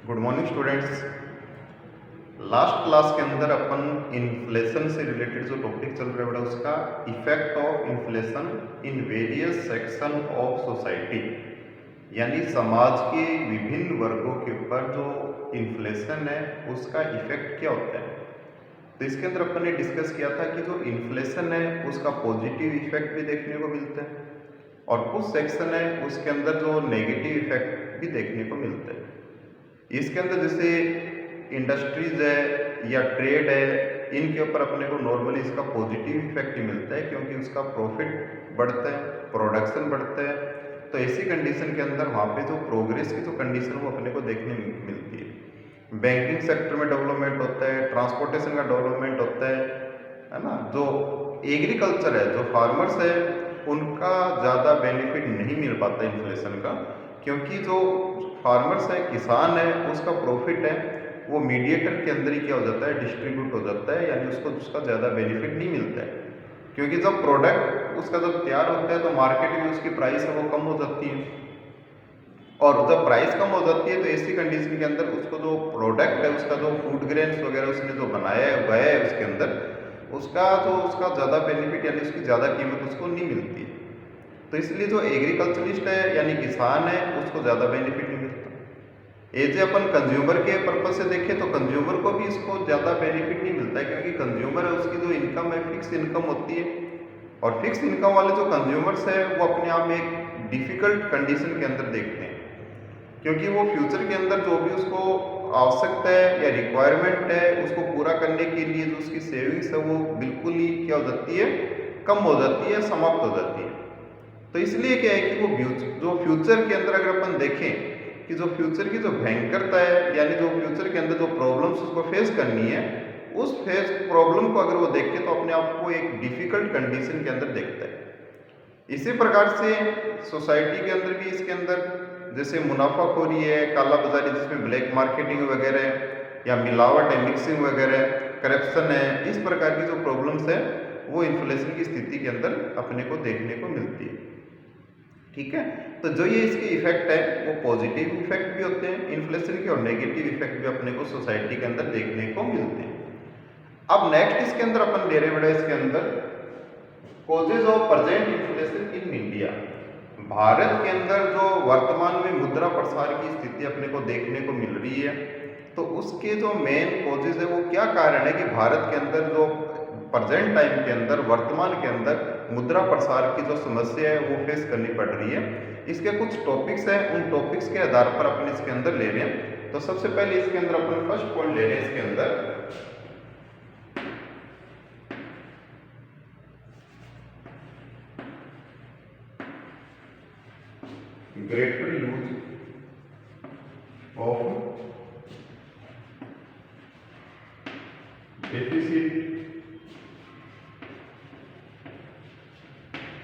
Good morning students. Last class के अंदर अपन inflation से रिलेटेड जो टॉपिक चल रहा है बड़ा उसका effect of inflation in various section of society, यानी समाज के विभिन्न वर्गों के ऊपर जो इन्फ्लेशन है उसका इफेक्ट क्या होता है। तो इसके अंदर अपन ने डिस्कस किया था कि जो इन्फ्लेशन है उसका पॉजिटिव इफेक्ट भी देखने को मिलता है और कुछ सेक्शन है उसके अंदर जो नेगेटिव इफेक्ट भी देखने को मिलता है। इसके अंदर जैसे इंडस्ट्रीज है या ट्रेड है, इनके ऊपर अपने को नॉर्मली इसका पॉजिटिव इफेक्ट ही मिलता है क्योंकि उसका प्रॉफिट बढ़ता है, प्रोडक्शन बढ़ता है। तो ऐसी कंडीशन के अंदर वहाँ पे जो प्रोग्रेस की जो कंडीशन वो अपने को देखने मिलती है। बैंकिंग सेक्टर में डेवलपमेंट होता है, ट्रांसपोर्टेशन का डेवलपमेंट होता है ना। जो एग्रीकल्चर है, जो फार्मर्स है, उनका ज़्यादा बेनिफिट नहीं मिल पाता इन्फ्लेशन का, क्योंकि जो फार्मर्स है, किसान है, उसका प्रॉफिट है वो मीडिएटर के अंदर ही क्या हो जाता है, डिस्ट्रीब्यूट हो जाता है, यानी उसको उसका ज़्यादा बेनिफिट नहीं मिलता है। क्योंकि जब प्रोडक्ट उसका जब तैयार होता है तो मार्केट में उसकी प्राइस है वो कम हो जाती है, और जब प्राइस कम हो जाती है तो ऐसी कंडीशन के अंदर उसको जो प्रोडक्ट है, उसका जो फूड ग्रेन्स वगैरह उसने जो बनाया है, उगाया है, उसके अंदर उसका ज़्यादा बेनिफिट यानी उसकी ज़्यादा कीमत उसको नहीं मिलती है। तो इसलिए जो एग्रीकल्चरिस्ट है यानी किसान है उसको ज़्यादा बेनिफिट नहीं मिलता। एज अपन कंज्यूमर के पर्पज से देखें तो कंज्यूमर को भी इसको ज़्यादा बेनिफिट नहीं मिलता है, क्योंकि कंज्यूमर है उसकी जो इनकम है फिक्स इनकम होती है, और फिक्स इनकम वाले जो कंज्यूमर्स है वो अपने आप में एक डिफिकल्ट कंडीशन के अंदर देखते हैं, क्योंकि वो फ्यूचर के अंदर जो भी उसको आवश्यकता है या रिक्वायरमेंट है उसको पूरा करने के लिए जो उसकी सेविंग्स है वो बिल्कुल ही क्या हो जाती है, कम हो जाती है, समाप्त हो जाती है। तो इसलिए क्या है कि वो जो फ्यूचर के अंदर अगर अपन देखें कि जो फ्यूचर की जो भयंकरता है, यानी जो फ्यूचर के अंदर जो प्रॉब्लम्स उसको फेस करनी है, उस फेस प्रॉब्लम को अगर वो देखे तो अपने आप को एक डिफिकल्ट कंडीशन के अंदर देखता है। इसी प्रकार से सोसाइटी के अंदर भी इसके अंदर जैसे मुनाफाखोरी है, काला बाजारी जिसमें ब्लैक मार्केटिंग वगैरह है, या मिलावट है, मिक्सिंग वगैरह, करप्शन है, इस प्रकार की जो प्रॉब्लम्स है वो इन्फ्लेशन की स्थिति के अंदर अपने को देखने को मिलती है। ठीक है, तो जो ये इसके इफेक्ट है वो पॉजिटिव इफेक्ट भी होते हैं इन्फ्लेशन के, और नेगेटिव इफेक्ट भी अपने को सोसाइटी के अंदर देखने को मिलते हैं। अब नेक्स्ट इसके अंदर अपन ले रहे बड़े इसके अंदर causes of present inflation in India. Bharat के अंदर जो वर्तमान में मुद्रा प्रसार की स्थिति अपने को देखने को मिल रही है, तो उसके जो मेन कॉजेज है वो क्या कारण है कि भारत के अंदर जो प्रेजेंट टाइम के अंदर, वर्तमान के अंदर मुद्रा प्रसार की जो समस्या है वो फेस करनी पड़ रही है। इसके कुछ टॉपिक्स हैं, उन टॉपिक्स के आधार पर अपन इसके अंदर ले रहे हैं। तो सबसे पहले इसके अंदर अपन फर्स्ट पॉइंट ले रहे हैं इसके अंदर greater use of deficit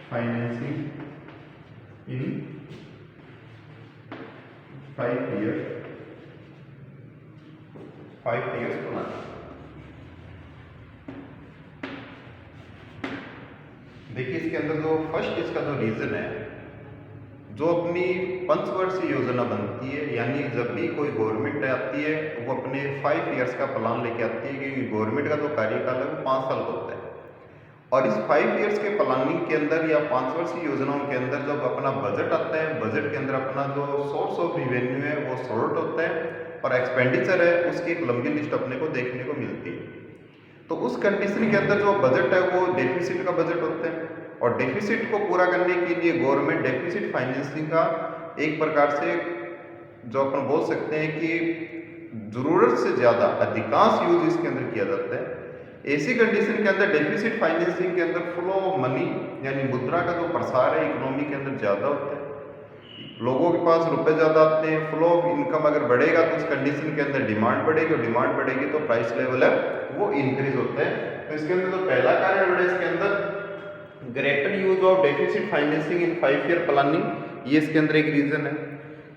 financing in 5 years plan. देखिए इसके अंदर जो फर्स्ट इसका जो रीजन है, जो अपनी पंचवर्षीय योजना बनती है, यानी जब भी कोई गवर्नमेंट आती है वो अपने 5 years का प्लान लेके आती है, क्योंकि गवर्नमेंट का जो कार्यकाल है वो 5 साल का होता है, और इस 5 years के प्लानिंग के अंदर या 5 वर्षीय योजनाओं के अंदर जब अपना बजट आता है, बजट के अंदर अपना जो सोर्स ऑफ रिवेन्यू है वो सॉर्ट होता है, और एक्सपेंडिचर है उसकी एक लंबी लिस्ट अपने को देखने को मिलती है। तो उस कंडीशन के अंदर जो बजट है वो डेफिसिट का बजट होता है, और डेफिसिट को पूरा करने के लिए गवर्नमेंट डेफिसिट फाइनेंसिंग का एक प्रकार से जो अपन बोल सकते हैं कि जरूरत से ज़्यादा अधिकांश यूज इसके अंदर किया जाता है। ऐसी कंडीशन के अंदर डेफिसिट फाइनेंसिंग के अंदर फ्लो ऑफ मनी यानी मुद्रा का जो प्रसार है इकोनॉमी के अंदर ज़्यादा होता है, लोगों के पास रुपए ज़्यादा आते हैं, फ्लो ऑफ इनकम अगर बढ़ेगा तो उस कंडीशन के अंदर डिमांड बढ़ेगी, और डिमांड बढ़ेगी तो प्राइस लेवल है वो इंक्रीज होता है। तो इसके अंदर जो पहला कार्य है इसके अंदर greater use of deficit financing in 5 year planning, ये इसके अंदर एक रीजन है।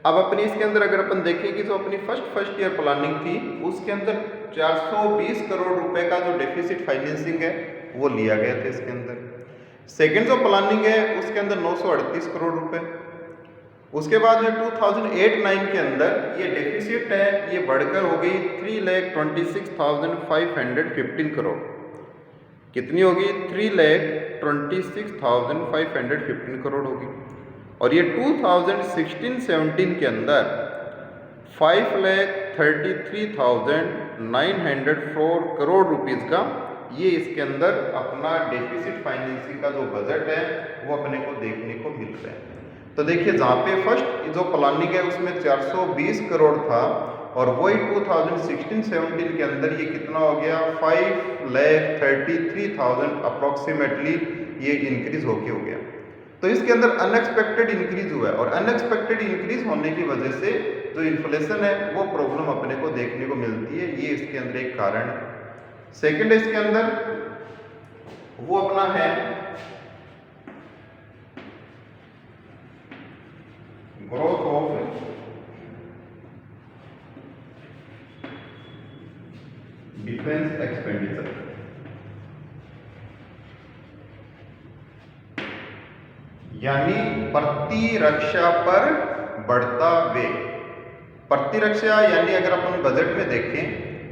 अब अपनी इसके अंदर अगर अपन देखें कि जो अपनी फर्स्ट ईयर प्लानिंग थी उसके अंदर 420 करोड़ रुपए का जो डेफिसिट फाइनेंसिंग है वो लिया गया था इसके अंदर। सेकंड जो प्लानिंग है उसके अंदर 938 करोड़ रुपए, उसके बाद में 2008-9 के अंदर ये डेफिसिट है, ये बढ़कर हो गई 3,26,515 करोड़। कितनी होगी? 3,26,515 करोड़ होगी। और ये 2016-17 के अंदर 5,33,904 करोड़ रुपीस का ये इसके अंदर अपना डेफिसिट फाइनेंसिंग का जो बजट है वो अपने को देखने को मिल रहा है। तो देखिए जहाँ पे फर्स्ट जो प्लानिंग है उसमें 420 करोड़ था और वही 2016-17 के अंदर ये कितना हो गया? 5,33,000 अप्रॉक्सीमेटली ये इंक्रीज हो गया। तो इसके अंदर अनएक्सपेक्टेड इंक्रीज हुआ है और अनएक्सपेक्टेड इंक्रीज होने की वजह से जो इन्फ्लेशन है वो प्रॉब्लम अपने को देखने को मिलती है। ये इसके अंदर एक कारण है। सेकंड इसके अंदर वो अपना है ग्रोथ ऑफ डिफेंस एक्सपेंडिचर। यानी प्रतिरक्षा पर बढ़ता व्यय। प्रतिरक्षा यानी अगर अपन बजट में देखें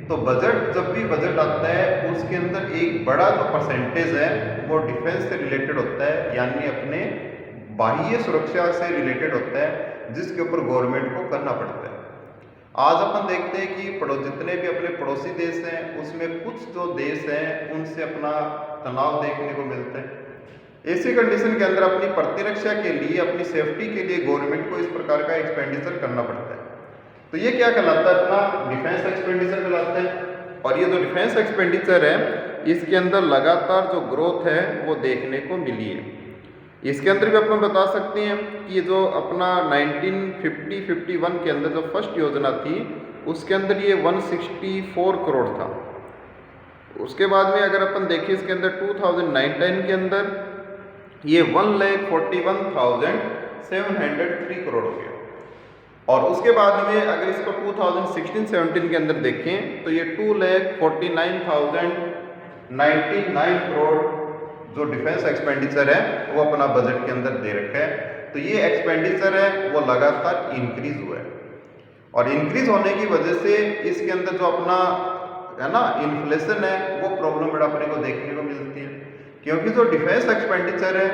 तो बजट जब भी बजट आता है उसके अंदर एक बड़ा जो परसेंटेज है वो डिफेंस से रिलेटेड होता है, यानी अपने बाह्य सुरक्षा से रिलेटेड होता है, जिसके ऊपर गवर्नमेंट को करना पड़ता है। आज अपन देखते हैं कि जितने भी अपने पड़ोसी देश हैं उसमें कुछ जो देश हैं उनसे अपना तनाव देखने को मिलता है। ऐसी कंडीशन के अंदर अपनी प्रतिरक्षा के लिए, अपनी सेफ्टी के लिए गवर्नमेंट को इस प्रकार का एक्सपेंडिचर करना पड़ता है। तो ये क्या कहलाता है? अपना डिफेंस एक्सपेंडिचर कहलाता है। और ये जो डिफेंस एक्सपेंडिचर है इसके अंदर लगातार जो ग्रोथ है वो देखने को मिली है। इसके अंदर भी अपन बता सकते हैं कि जो अपना 1950-51 के अंदर जो फर्स्ट योजना थी उसके अंदर ये 164 करोड़ था। उसके बाद में अगर अपन देखें इसके अंदर 2009-10 के अंदर ये 1,41,703 करोड़ हो गया। और उसके बाद में अगर इसको 2016-17 के अंदर देखें तो ये 2,49,099 करोड़ जो डिफेंस एक्सपेंडिचर है वो अपना बजट के अंदर दे रखा है। तो ये एक्सपेंडिचर है वो लगातार इंक्रीज हुआ है और इंक्रीज होने की वजह से इसके अंदर जो अपना है ना इन्फ्लेशन है वो प्रॉब्लम अपने को देखने को मिलती है, क्योंकि जो डिफेंस एक्सपेंडिचर है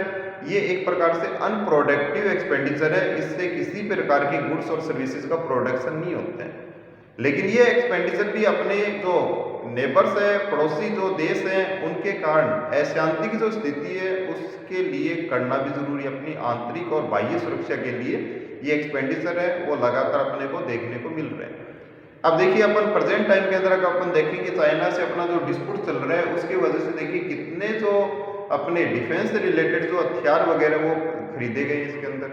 ये एक प्रकार से अनप्रोडक्टिव एक्सपेंडिचर है। इससे किसी प्रकार की गुड्स और सर्विसेज का प्रोडक्शन नहीं होता है। लेकिन ये एक्सपेंडिचर भी अपने जो नेबर्स है, पड़ोसी जो देश हैं, उनके कारण अशांति की जो स्थिति है उसके लिए करना भी जरूरी है। अपनी आंतरिक और बाह्य सुरक्षा के लिए ये एक्सपेंडिचर है वो लगातार अपने को देखने को मिल रहे हैं। अब देखिए अपन प्रेजेंट टाइम के अंदर अगर अपन देखें कि चाइना से अपना जो डिस्प्यूट चल रहा है उसकी वजह से देखिए कितने जो अपने डिफेंस से रिलेटेड जो हथियार वगैरह वो खरीदे गए इसके अंदर,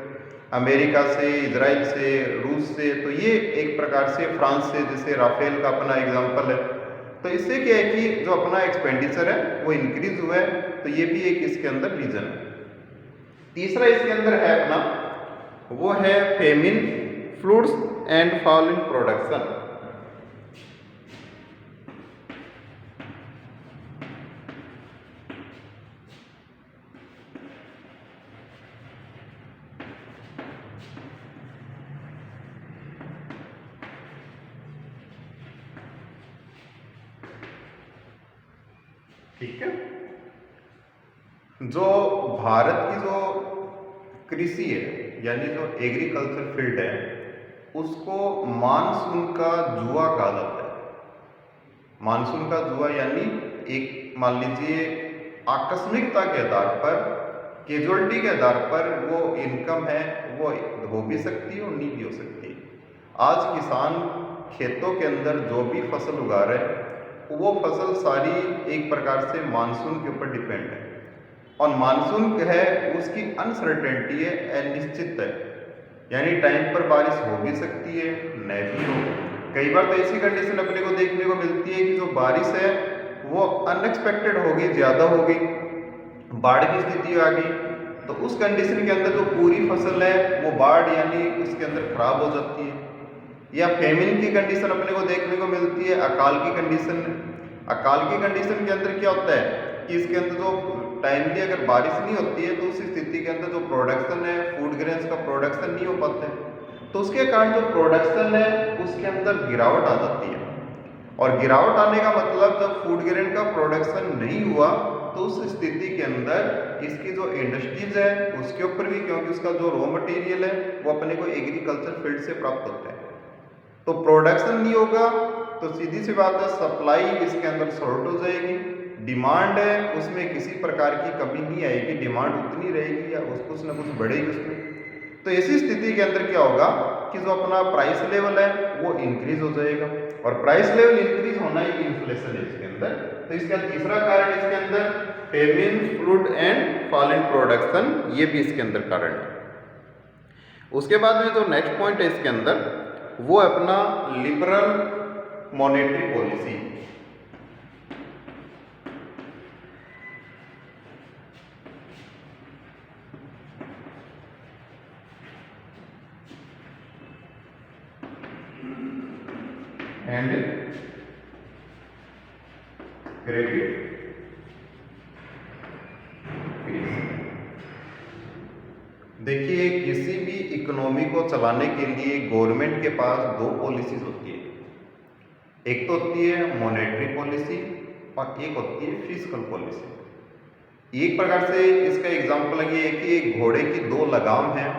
अमेरिका से, इजराइल से, रूस से। तो ये एक प्रकार से फ्रांस से, जैसे राफेल का अपना एग्जांपल है। तो इससे क्या है कि जो अपना एक्सपेंडिचर है वो इंक्रीज हुआ है। तो ये भी एक इसके अंदर रीजन है। तीसरा इसके अंदर है अपना वो है famine, floods and fall in production. ठीक है, जो भारत की जो कृषि है यानी जो एग्रीकल्चर फील्ड है उसको मानसून का जुआ कहा जाता है। मानसून का जुआ यानी एक मान लीजिए आकस्मिकता के आधार पर, कैजुअलिटी के आधार पर वो इनकम है वो हो भी सकती है और नहीं भी हो सकती। आज किसान खेतों के अंदर जो भी फसल उगा रहे हैं वो फसल सारी एक प्रकार से मानसून के ऊपर डिपेंड है और मानसून है उसकी अनसर्टेनिटी है, अनिश्चित है, यानी टाइम पर बारिश हो भी सकती है नहीं भी हो। कई बार तो ऐसी कंडीशन अपने को देखने को मिलती है कि जो बारिश है वो अनएक्सपेक्टेड होगी, ज़्यादा हो गई, बाढ़ की स्थिति आ गई। तो उस कंडीशन के अंदर जो पूरी फसल है वो बाढ़ यानी उसके अंदर खराब हो जाती है। या फेमिन की कंडीशन अपने को देखने को मिलती है, अकाल की कंडीशन। अकाल की कंडीशन के अंदर क्या होता है कि इसके अंदर जो टाइमली अगर बारिश नहीं होती है तो उस स्थिति के अंदर जो प्रोडक्शन है फूड ग्रेन्स का प्रोडक्शन नहीं हो पाते, तो उसके कारण जो प्रोडक्शन है उसके अंदर गिरावट आ जाती है। और गिरावट आने का मतलब जब फूड ग्रेन का प्रोडक्शन नहीं हुआ तो उस स्थिति के अंदर इसकी जो इंडस्ट्रीज है उसके ऊपर भी, क्योंकि उसका जो रॉ मटेरियल है वो अपने को एग्रीकल्चर फील्ड से प्राप्त होता है, तो प्रोडक्शन नहीं होगा तो सीधी सी बात है सप्लाई इसके अंदर शॉर्ट हो जाएगी, डिमांड है उसमें किसी प्रकार की कमी नहीं आएगी, डिमांड उतनी रहेगी या कुछ ना कुछ बढ़ेगी उसमें। तो ऐसी स्थिति के अंदर क्या होगा कि जो अपना प्राइस लेवल है वो इंक्रीज हो जाएगा, और प्राइस लेवल इंक्रीज होना ही इन्फ्लेशन है इसके अंदर। तो इसका तीसरा कारण इसके अंदर famine, flood and fall in production, ये भी इसके अंदर कारण है। उसके बाद में जो नेक्स्ट पॉइंट है इसके अंदर वो अपना liberal monetary policy. And credit देखिए, किसी भी इकोनॉमी को चलाने के लिए गवर्नमेंट के पास दो पॉलिसीज होती है, एक तो होती है मॉनेटरी पॉलिसी और एक होती है फिस्कल पॉलिसी। एक प्रकार से इसका एग्जांपल ये है कि एक घोड़े की दो लगाम है,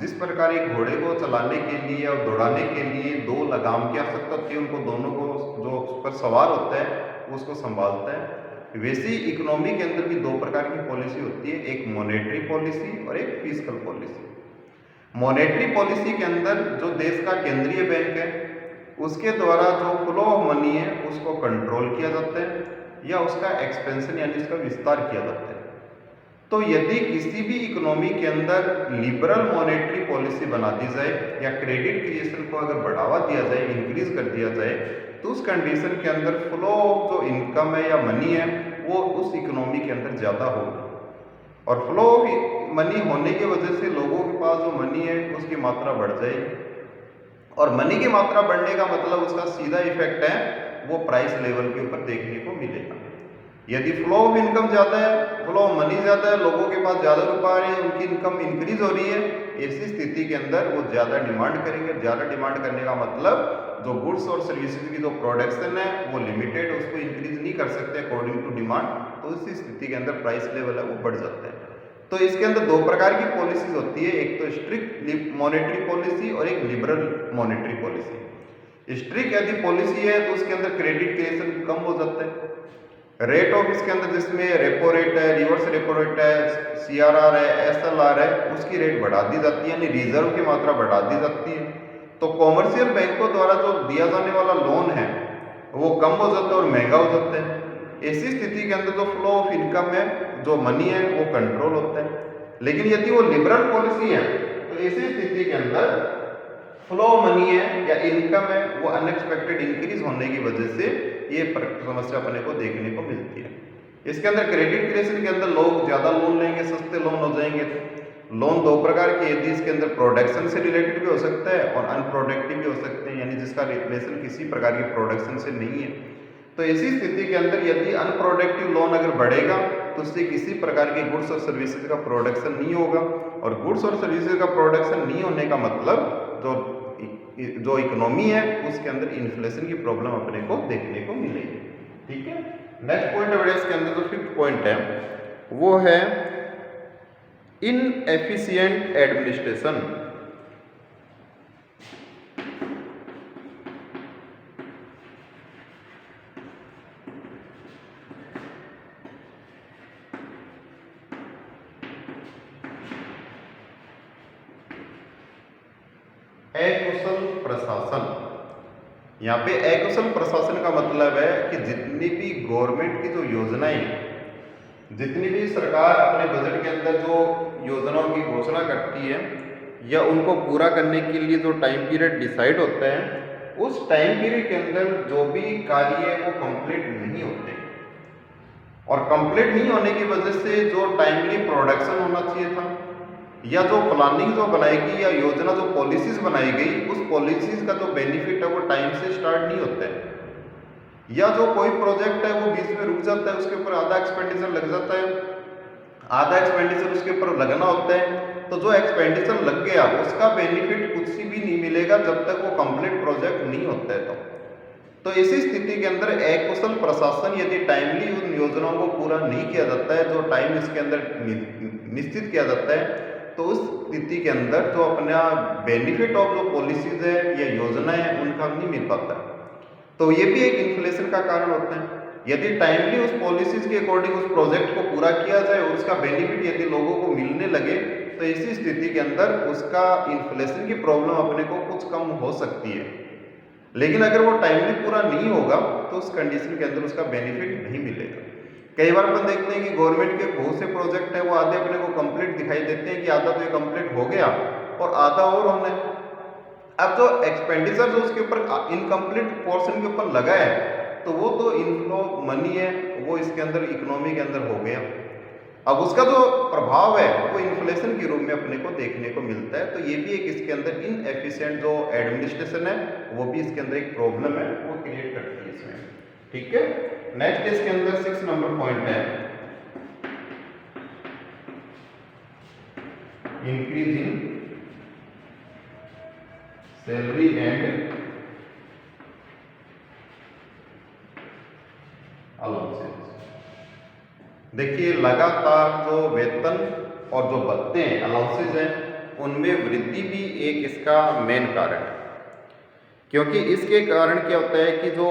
जिस प्रकार एक घोड़े को चलाने के लिए और दौड़ाने के लिए दो लगाम की आवश्यकता होती है, उनको दोनों को जो उस पर सवार होता है उसको संभालता है, वैसी इकोनॉमी के अंदर भी दो प्रकार की पॉलिसी होती है, एक मॉनेटरी पॉलिसी और एक फिस्कल पॉलिसी। मॉनेटरी पॉलिसी के अंदर जो देश का केंद्रीय बैंक है उसके द्वारा जो फ्लो ऑफ मनी है उसको कंट्रोल किया जाता है या उसका एक्सपेंशन यानी इसका विस्तार किया जाता है। तो यदि किसी भी इकोनॉमी के अंदर लिबरल मॉनेटरी पॉलिसी बना दी जाए या क्रेडिट क्रिएशन को अगर बढ़ावा दिया जाए, इंक्रीज कर दिया जाए, तो उस कंडीशन के अंदर फ्लो ऑफ जो इनकम है या मनी है वो उस इकोनॉमी के अंदर ज़्यादा होगा, और फ्लो ऑफ मनी होने की वजह से लोगों के पास जो मनी है उसकी मात्रा बढ़ जाएगी, और मनी की मात्रा बढ़ने का मतलब उसका सीधा इफेक्ट है वो प्राइस लेवल के ऊपर देखने को मिलेगा। यदि फ्लो ऑफ इनकम ज़्यादा है, फ्लो ऑफ मनी ज़्यादा है, लोगों के पास ज़्यादा रुपये आ रहे हैं, उनकी इनकम इंक्रीज हो रही है, ऐसी स्थिति के अंदर वो ज़्यादा डिमांड करेंगे। ज़्यादा डिमांड करने का मतलब जो गुड्स और सर्विसेज की जो प्रोडक्शन है वो लिमिटेड, उसको इंक्रीज नहीं कर सकते अकॉर्डिंग टू डिमांड, तो इसी स्थिति के अंदर प्राइस लेवल है वो बढ़ जाता है। तो इसके अंदर दो प्रकार की पॉलिसीज होती है, एक तो स्ट्रिक्ट मॉनेटरी पॉलिसी और एक लिबरल मॉनेटरी पॉलिसी। स्ट्रिक्ट यदि पॉलिसी है तो उसके अंदर क्रेडिट क्रिएशन कम हो जाता है, रेट ऑफ इसके अंदर जिसमें रेपो रेट है, रिवर्स रेपो रेट है, CRR है, SLR है, उसकी रेट बढ़ा दी जाती है, यानी रिजर्व की मात्रा बढ़ा दी जाती है। तो कॉमर्शियल बैंकों द्वारा जो दिया जाने वाला लोन है वो कम हो जाता है और महंगा हो जाता है। ऐसी स्थिति के अंदर जो फ्लो ऑफ इनकम है, जो मनी है, वो कंट्रोल होता है। लेकिन यदि वो लिबरल पॉलिसी है तो ऐसी स्थिति के अंदर फ्लो मनी है या इनकम है वो अनएक्सपेक्टेड इंक्रीज होने की वजह से ये समस्या अपने को देखने को मिलती है। इसके अंदर क्रेडिट क्रिएशन के अंदर लोग ज़्यादा लोन लेंगे, सस्ते लोन हो जाएंगे। लोन दो प्रकार के, यदि इसके अंदर प्रोडक्शन से रिलेटेड भी हो सकता है और अनप्रोडक्टिव भी हो सकते हैं, यानी जिसका रिलेशन किसी प्रकार की प्रोडक्शन से नहीं है। तो ऐसी स्थिति के अंदर यदि अनप्रोडक्टिव लोन अगर बढ़ेगा तो उससे किसी प्रकार की गुड्स और सर्विसेज का प्रोडक्शन नहीं होगा, और गुड्स और सर्विसेज का प्रोडक्शन नहीं होने का मतलब जो इकोनॉमी है उसके अंदर इन्फ्लेशन की प्रॉब्लम अपने को देखने को मिलेगी। ठीक है, नेक्स्ट पॉइंट है इसके अंदर जो फिफ्थ पॉइंट है वो है इनएफिशिएंट एडमिनिस्ट्रेशन। अकुशल प्रशासन। यहाँ पे अकुशल प्रशासन का मतलब है कि जितनी भी गवर्नमेंट की जो योजनाएं, जितनी भी सरकार अपने बजट के अंदर जो योजनाओं की घोषणा करती है या उनको पूरा करने के लिए जो टाइम पीरियड डिसाइड होता है, उस टाइम पीरियड के अंदर जो भी कार्य है वो कंप्लीट नहीं होते, और कंप्लीट नहीं होने की वजह से जो टाइमली प्रोडक्शन होना चाहिए था या जो प्लानिंग जो बनाई गई या योजना जो पॉलिसीज बनाई गई, उस पॉलिसीज का जो बेनिफिट है वो टाइम से स्टार्ट नहीं होता है, या जो कोई प्रोजेक्ट है वो बीच में रुक जाता है, उसके ऊपर आधा एक्सपेंडिचर लग जाता है, आधा एक्सपेंडिचर उसके ऊपर लगना होता है, तो जो एक्सपेंडिचर लग गया उसका बेनिफिट कुछ भी नहीं मिलेगा जब तक वो कंप्लीट प्रोजेक्ट नहीं होता है। तो इसी स्थिति के अंदर अकुशल प्रशासन यदि टाइमली उन योजनाओं को पूरा नहीं किया जाता है, जो टाइम इसके अंदर निश्चित किया जाता है, तो उस स्थिति के अंदर जो अपना बेनिफिट ऑफ जो पॉलिसीज है या योजना है उनका नहीं मिल पाता है। तो ये भी एक इन्फ्लेशन का कारण होता है। यदि टाइमली उस पॉलिसीज के अकॉर्डिंग उस प्रोजेक्ट को पूरा किया जाए और उसका बेनिफिट यदि लोगों को मिलने लगे, तो इसी स्थिति के अंदर उसका इन्फ्लेशन की प्रॉब्लम अपने को कुछ कम हो सकती है। लेकिन अगर वो टाइमली पूरा नहीं होगा तो उस कंडीशन के अंदर उसका बेनिफिट नहीं मिलेगा। कई बार अपन देखते हैं कि गवर्नमेंट के बहुत से प्रोजेक्ट है, वो आधे अपने को कंप्लीट दिखाई देते हैं कि आधा तो ये कंप्लीट हो गया और आधा और होना है। अब जो एक्सपेंडिचर जो उसके ऊपर इनकम्प्लीट पोर्शन के ऊपर लगा है, तो वो तो इनफ्लो मनी है, वो इसके अंदर इकोनॉमी के अंदर हो गया। अब उसका जो प्रभाव है वो इन्फ्लेशन के रूप में अपने को देखने को मिलता है। तो ये भी एक इसके अंदर इनएफिशिएंट जो एडमिनिस्ट्रेशन है वो भी इसके अंदर एक प्रॉब्लम है, वो क्रिएट करती है इसमें। ठीक है, नेक्स्ट इसके अंदर 6 नंबर पॉइंट है increase in salary and allowances. देखिए, लगातार जो वेतन और जो भत्ते हैं, अलाउंसेस हैं, उनमें वृद्धि भी एक इसका मेन कारण है। क्योंकि इसके कारण क्या होता है कि जो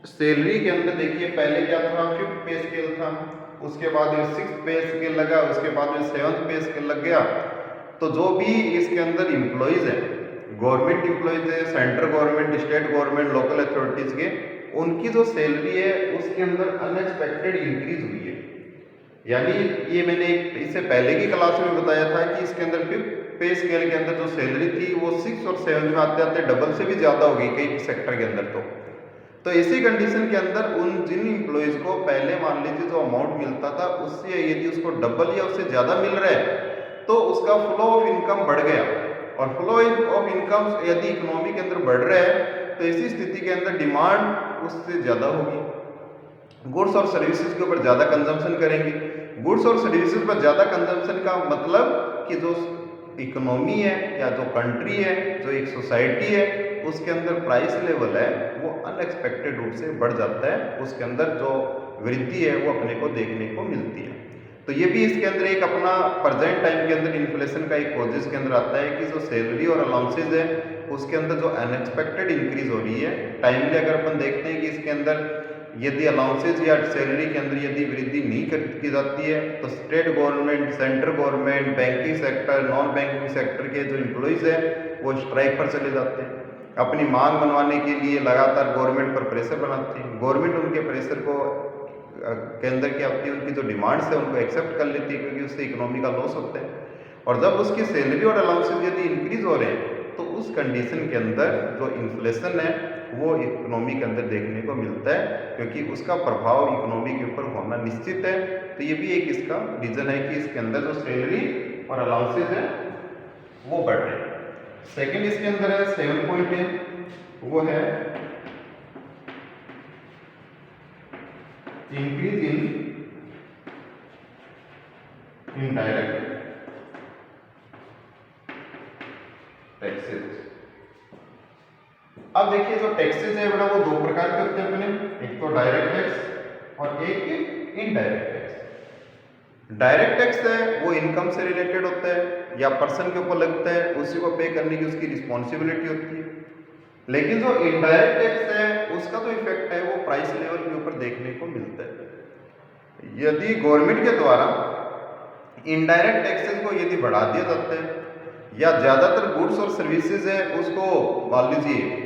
सैलरी के अंदर देखिए पहले क्या था, 5th पे स्केल था, उसके बाद 6th पे स्केल लगा, उसके बाद 7th पे स्केल लग गया। तो जो भी इसके अंदर एम्प्लॉइज हैं, गवर्नमेंट एम्प्लॉइज है, central government, state government, local authorities के, उनकी जो सैलरी है उसके अंदर अनएक्सपेक्टेड इंक्रीज हुई है। यानी ये मैंने इससे पहले की क्लास में बताया था कि इसके अंदर 5th पे स्केल के अंदर जो सैलरी थी वो 6 और 7 में आते आते डबल से भी ज़्यादा हो गई कई सेक्टर के अंदर। तो इसी कंडीशन के अंदर उन जिन एम्प्लॉयज़ को पहले मान लीजिए जो अमाउंट मिलता था उससे यदि उसको डबल या उससे ज़्यादा मिल रहा है, तो उसका फ्लो ऑफ इनकम बढ़ गया। और फ्लो ऑफ इनकम यदि इकोनॉमी के अंदर बढ़ रहा है तो इसी स्थिति के अंदर डिमांड उससे ज़्यादा होगी। गुड्स और सर्विसेज के ऊपर ज़्यादा कंजम्पशन करेंगे। गुड्स और सर्विसेज पर ज़्यादा कंजम्पशन का मतलब कि जो इकोनॉमी है या जो कंट्री है, जो एक सोसाइटी है, उसके अंदर प्राइस लेवल है वो अनएक्सपेक्टेड रूप से बढ़ जाता है। उसके अंदर जो वृद्धि है वो अपने को देखने को मिलती है। तो ये भी इसके अंदर एक अपना प्रेजेंट टाइम के अंदर इन्फ्लेशन का एक कॉजेस के अंदर आता है कि जो सैलरी और अलाउंसेज है उसके अंदर जो अनएक्सपेक्टेड इंक्रीज हो रही है टाइमली। अगर अपन देखते हैं कि इसके अंदर यदि अलाउंसेज या सैलरी के अंदर यदि वृद्धि नहीं की जाती है तो state government, central government, banking sector, non banking sector के जो एम्प्लॉइज हैं वो स्ट्राइक पर चले जाते हैं। अपनी मांग मनवाने के लिए लगातार गवर्नमेंट पर प्रेशर बनाती है। गवर्नमेंट उनके प्रेशर को के अंदर क्या होती है, उनकी जो डिमांड्स है उनको एक्सेप्ट कर लेती है क्योंकि उससे इकोनॉमी का लॉस होता है। और जब उसकी सैलरी और अलाउंसेज यदि इंक्रीज हो रहे हैं तो उस कंडीशन के अंदर जो इन्फ्लेशन है वो इकोनॉमी के अंदर देखने को मिलता है, क्योंकि उसका प्रभाव इकोनॉमी के ऊपर होना निश्चित है। तो ये भी एक इसका रीजन है कि इसके अंदर जो सैलरी और अलाउंसेज है वो बढ़ रहे हैं। सेकेंड इसके अंदर है 7 पॉइंट है, वो है इंक्रीज इन इनडायरेक्ट टैक्सेस। अब देखिए जो टैक्सेस है बेटा वो दो प्रकार के होते हैं अपने, एक तो डायरेक्ट टैक्स और एक इनडायरेक्ट टैक्स। डायरेक्ट टैक्स है वो इनकम से रिलेटेड होता है या पर्सन के ऊपर लगता है, उसी को पे करने की उसकी रिस्पॉन्सिबिलिटी होती है। लेकिन जो इनडायरेक्ट टैक्स है उसका जो इफेक्ट है वो प्राइस लेवल के ऊपर देखने को मिलता है। यदि गवर्नमेंट के द्वारा इनडायरेक्ट टैक्सेस को यदि बढ़ा दिया जाता है या ज़्यादातर गुड्स और सर्विसेज है उसको मान लीजिए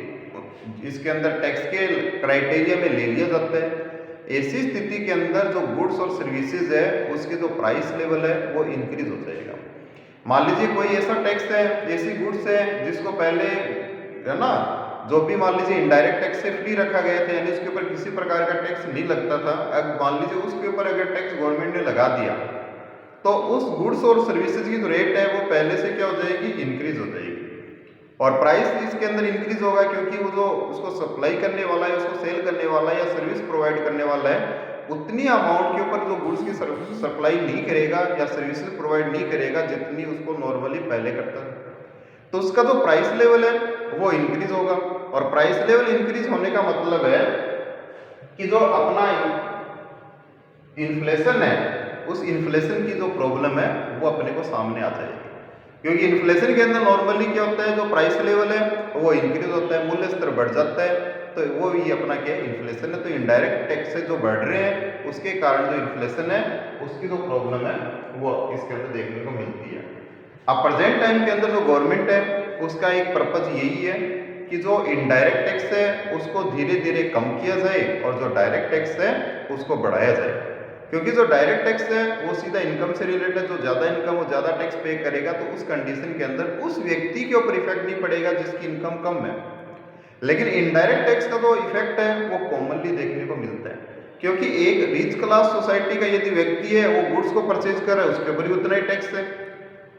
इसके अंदर टैक्स के क्राइटेरिया में ले लिया जाता है, ऐसी स्थिति के अंदर जो गुड्स और सर्विसेज है उसके जो प्राइस लेवल है वो इंक्रीज हो जाएगा। मान लीजिए कोई ऐसा टैक्स है, ऐसी गुड्स है जिसको पहले है ना जो भी मान लीजिए इनडायरेक्ट टैक्स से फ्री रखा गया था, यानी उसके ऊपर किसी प्रकार का टैक्स नहीं लगता था। अब मान लीजिए उसके ऊपर अगर टैक्स गवर्नमेंट ने लगा दिया तो उस गुड्स और सर्विसेज की जो रेट है वो पहले से क्या हो जाएगी, इंक्रीज हो जाएगी। और प्राइस इसके अंदर इंक्रीज होगा क्योंकि वो जो उसको सप्लाई करने वाला है, उसको सेल करने वाला है या सर्विस प्रोवाइड करने वाला है उतनी अमाउंट के ऊपर जो गुड्स की सप्लाई नहीं करेगा या सर्विसेज प्रोवाइड नहीं करेगा जितनी उसको नॉर्मली पहले करता था। तो उसका जो प्राइस लेवल है वो इंक्रीज होगा, और प्राइस लेवल इंक्रीज होने का मतलब है कि जो अपना इन्फ्लेशन है उस इन्फ्लेशन की जो प्रॉब्लम है वो अपने को सामने आ जाएगी। क्योंकि इन्फ्लेशन के अंदर नॉर्मली क्या होता है, जो प्राइस लेवल है वो इंक्रीज होता है, मूल्य स्तर बढ़ जाता है, तो वो ही अपना क्या इन्फ्लेशन है। तो इनडायरेक्ट टैक्स से जो बढ़ रहे हैं उसके कारण जो इन्फ्लेशन है उसकी जो प्रॉब्लम है वो इसके अंदर देखने को मिलती है। अब प्रेजेंट टाइम के अंदर जो गवर्नमेंट है उसका एक पर्पज यही है कि जो इनडायरेक्ट टैक्स है उसको धीरे धीरे कम किया जाए और जो डायरेक्ट टैक्स है उसको बढ़ाया जाए। क्योंकि जो डायरेक्ट टैक्स है वो सीधा इनकम से रिलेटेड, जो ज़्यादा इनकम वो ज़्यादा टैक्स पे करेगा, तो उस कंडीशन के अंदर उस व्यक्ति के ऊपर इफेक्ट नहीं पड़ेगा जिसकी इनकम कम है। लेकिन इनडायरेक्ट टैक्स का जो इफेक्ट है वो कॉमनली देखने को मिलता है, क्योंकि एक रिच क्लास सोसाइटी का यदि व्यक्ति है वो गुड्स को परचेज कर रहा है उसके ऊपर भी उतना ही टैक्स है,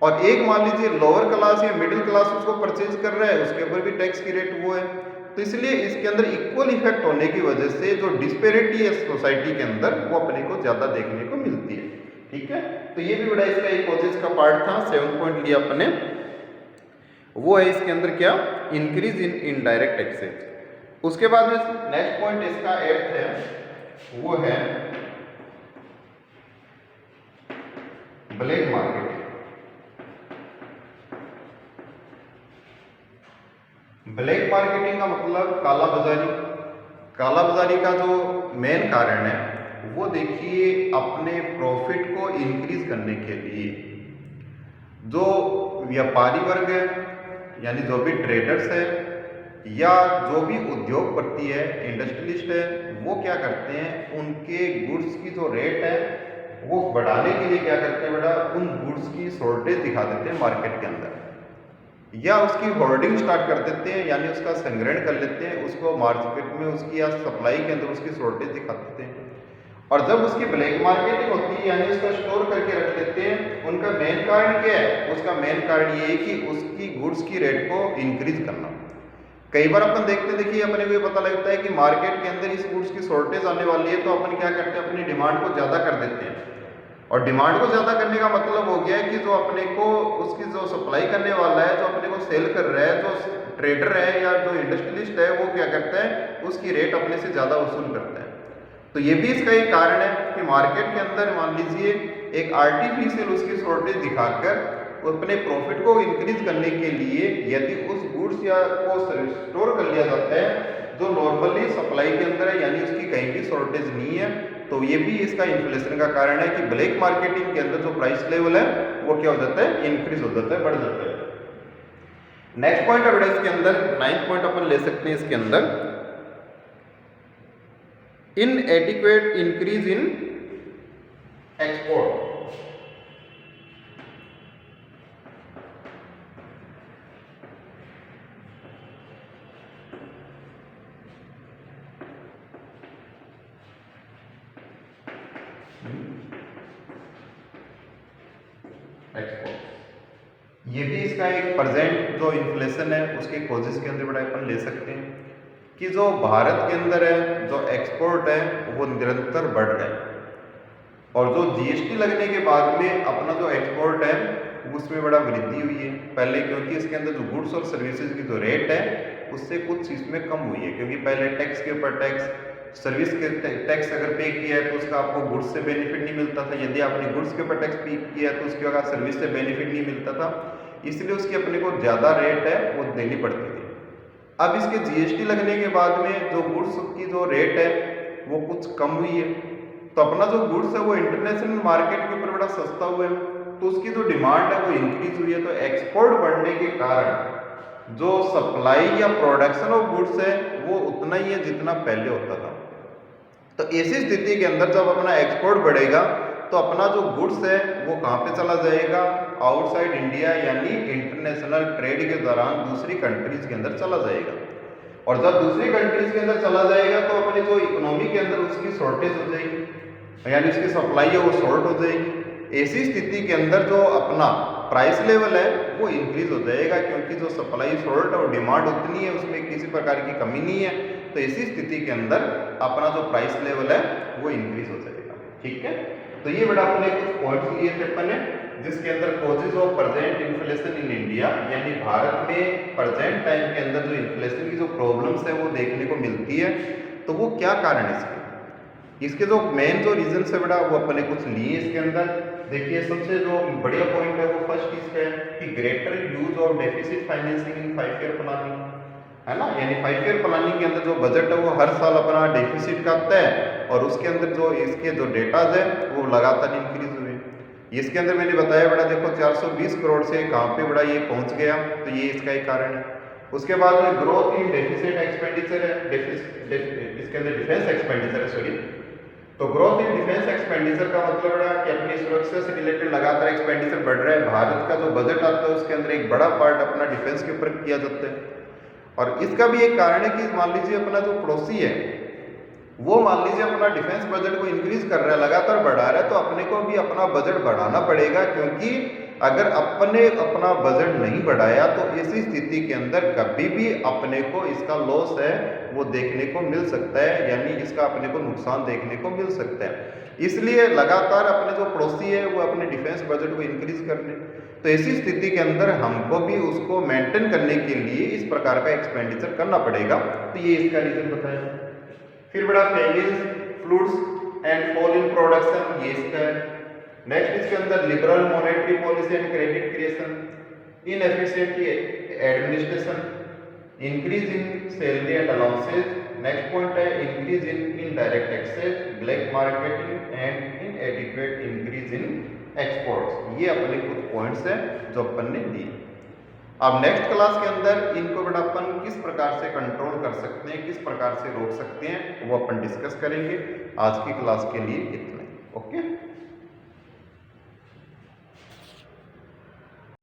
और एक मान लीजिए लोअर क्लास या मिडिल क्लास उसको परचेज कर रहा है उसके ऊपर भी टैक्स की रेट वो है। तो इसलिए इसके अंदर इक्वल इफेक्ट होने की वजह से जो डिस्पेरिटी है सोसाइटी के अंदर वो अपने को ज्यादा देखने को मिलती है। ठीक है, तो ये भी बड़ा इसका एक कोशिश का पार्ट था। 7 पॉइंट लिया अपने, वो है इसके अंदर क्या, इंक्रीज इन इनडायरेक्ट टैक्सेज। उसके बाद में नेक्स्ट पॉइंट इसका 8 है, वो है ब्लैक मार्केट। ब्लैक मार्केटिंग का मतलब काला बाजारी। काला बाजारी का जो मेन कारण है वो देखिए, अपने प्रॉफिट को इंक्रीज करने के लिए जो व्यापारी वर्ग है यानी जो भी ट्रेडर्स है या जो भी उद्योगपति है, इंडस्ट्रियलिस्ट है, वो क्या करते हैं, उनके गुड्स की जो रेट है वो बढ़ाने के लिए क्या करते हैं बेटा, उन गुड्स की शॉर्टेज दिखा देते हैं मार्केट के अंदर, या उसकी होर्डिंग स्टार्ट कर देते हैं, यानी उसका संग्रहण कर लेते हैं, उसको मार्केट में उसकी या सप्लाई के अंदर उसकी शॉर्टेज दिखा देते हैं। और जब उसकी ब्लैक मार्केटिंग होती है यानी उसका स्टोर करके रख लेते हैं, उनका मेन कारण क्या है, उसका मेन कारण ये है कि उसकी गुड्स की रेट को इंक्रीज करना। कई बार अपन देखते देखिए अपने को ये पता लगता है कि मार्केट के अंदर इस गुड्स की शॉर्टेज आने वाली है, तो अपन क्या करते हैं, अपनी डिमांड को ज़्यादा कर देते हैं। और डिमांड को ज़्यादा करने का मतलब हो गया है कि जो अपने को उसकी जो सप्लाई करने वाला है, जो अपने को सेल कर रहा है, जो ट्रेडर है या जो इंडस्ट्रियलिस्ट है, वो क्या करता है, उसकी रेट अपने से ज़्यादा वसूल करता है। तो ये भी इसका एक कारण है कि मार्केट के अंदर मान लीजिए एक आर्टिफिशियल उसकी शॉर्टेज दिखाकर अपने प्रॉफिट को इंक्रीज करने के लिए यदि उस गुड्स या को स्टोर कर लिया जाता है जो नॉर्मली सप्लाई के अंदर है, यानी उसकी कहीं भी शॉर्टेज नहीं है, तो ये भी इसका इन्फ्लेशन का कारण है कि ब्लैक मार्केटिंग के अंदर जो प्राइस लेवल है वो क्या हो जाता है, इंक्रीज हो जाता है, बढ़ जाता है। नेक्स्ट पॉइंट अब इसके अंदर 9th पॉइंट अपन ले सकते हैं इसके अंदर, इनएडिक्वेट इंक्रीज इन एक्सपोर्ट। ये भी इसका एक प्रेजेंट जो इन्फ्लेशन है उसके कॉजेस के अंदर बड़ा अपन ले सकते हैं कि जो भारत के अंदर है जो एक्सपोर्ट है वो निरंतर बढ़ रहा है, और जो जीएसटी लगने के बाद में अपना जो एक्सपोर्ट है उसमें बड़ा वृद्धि हुई है पहले, क्योंकि इसके अंदर जो गुड्स और सर्विसेज की जो रेट है उससे कुछ इसमें कम हुई है, क्योंकि पहले टैक्स के ऊपर टैक्स, सर्विस के टैक्स अगर पे किया है तो उसका आपको गुड्स से बेनिफिट नहीं मिलता था, यदि आपने गुड्स के ऊपर टैक्स पे किया है तो उसके बाद सर्विस से बेनिफिट नहीं मिलता था, इसलिए उसकी अपने को ज़्यादा रेट है वो देनी पड़ती थी। अब इसके जीएसटी लगने के बाद में जो गुड्स की जो रेट है वो कुछ कम हुई है, तो अपना जो गुड्स है वो इंटरनेशनल मार्केट के ऊपर बड़ा सस्ता हुआ है, तो उसकी जो डिमांड है वो इंक्रीज हुई है। तो एक्सपोर्ट बढ़ने के कारण जो सप्लाई या प्रोडक्शन ऑफ गुड्स है वो उतना ही है जितना पहले होता था। तो ऐसी स्थिति के अंदर जब अपना एक्सपोर्ट बढ़ेगा तो अपना जो गुड्स है वो कहाँ पे चला जाएगा, आउटसाइड इंडिया, यानी इंटरनेशनल ट्रेड के दौरान दूसरी कंट्रीज के अंदर चला जाएगा, और जब दूसरी कंट्रीज के अंदर चला जाएगा तो अपनी जो इकोनॉमी के अंदर उसकी शॉर्टेज हो जाएगी, यानी उसकी सप्लाई है वो शॉर्ट हो जाएगी। ऐसी स्थिति के अंदर जो अपना प्राइस लेवल है वो इंक्रीज हो जाएगा, क्योंकि जो सप्लाई शॉर्ट और डिमांड उतनी है उसमें किसी प्रकार की कमी नहीं है, तो इसी स्थिति के अंदर अपना जो प्राइस लेवल है वो इंक्रीज हो जाएगा। ठीक है, तो ये बेटा अपने कुछ पॉइंट्स लिए थे अपन ने, जिसके अंदर causes of present inflation in India, यानी भारत में प्रेजेंट टाइम के अंदर जो इन्फ्लेशन की जो प्रॉब्लम्स है वो देखने को मिलती है, तो वो क्या कारण है इसके जो मेन जो रीजन है बेटा वो अपने कुछ लिए इसके अंदर। देखिए सबसे जो बढ़िया पॉइंट है वो फर्स्ट इसका है कि greater use of deficit financing in 5 year planning, है ना, यानी 5 ईयर प्लानिंग के अंदर जो बजट है वो हर साल अपना डेफिसिट करता है और उसके अंदर जो इसके जो डेटाज है वो लगातार इंक्रीज हुए। इसके अंदर मैंने बताया बेटा देखो 420 करोड़ से कहाँ पे बड़ा ये पहुंच गया, तो ये इसका एक कारण है। उसके बाद में ग्रोथ इन डेफिसिट एक्सपेंडिचर है, इसके अंदर डिफेंस एक्सपेंडिचर है, सॉरी, तो ग्रोथ इन डिफेंस एक्सपेंडिचर का मतलब है कि अपनी सुरक्षा से रिलेटेड लगातार एक्सपेंडिचर बढ़ रहा है। भारत का जो बजट आता है उसके अंदर एक बड़ा पार्ट अपना डिफेंस के ऊपर किया जाता है। और इसका भी एक कारण है कि मान लीजिए अपना जो पड़ोसी है वो मान लीजिए अपना डिफेंस बजट को इंक्रीज कर रहा है, लगातार बढ़ा रहा है, तो अपने को भी अपना बजट बढ़ाना पड़ेगा, क्योंकि अगर अपने अपना बजट नहीं बढ़ाया तो इसी स्थिति के अंदर कभी भी अपने को इसका लॉस है वो देखने को मिल सकता है, यानी इसका अपने को नुकसान देखने को मिल सकता है। इसलिए लगातार अपने जो पड़ोसी है वो अपने डिफेंस बजट को इंक्रीज कर ले, तो ऐसी स्थिति के अंदर हमको भी उसको मेंटेन करने के लिए इस प्रकार का एक्सपेंडिचर करना पड़ेगा, तो ये इसका रीजन बताया। फिर बड़ा famines, floods and fall in production, ये इसका है। नेक्स्ट इसके अंदर liberal monetary policy and credit creation, inefficient administration, increase in salary and allowances. Next point है increase in indirect taxes, black marketing and inadequate increase in exports. ये अपने कुछ points हैं जो अपन ने दिए। अब नेक्स्ट क्लास के अंदर इनको बेटा अपन किस प्रकार से कंट्रोल कर सकते हैं, किस प्रकार से रोक सकते हैं, वो अपन डिस्कस करेंगे। आज की क्लास के लिए इतना ही। ओके।